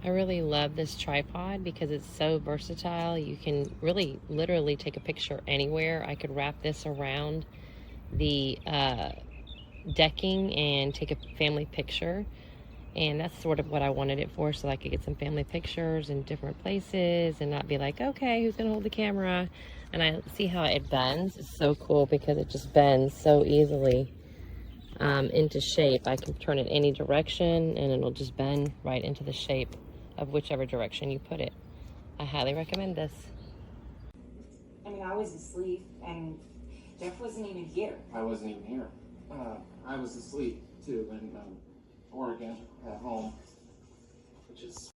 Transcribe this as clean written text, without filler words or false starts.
I really love this tripod because it's so versatile. You can really literally take a picture anywhere. I could wrap this around the decking and take a family picture. And that's sort of what I wanted it for, so I could get some family pictures in different places and not be like, okay, who's gonna hold the camera? And I see how it bends. It's so cool because it just bends so easily into shape. I can turn it any direction and it'll just bend right into the shape of whichever direction you put it. I highly recommend this. I mean, I was asleep and Jeff wasn't even here. I wasn't even here. I was asleep too in Oregon at home, which is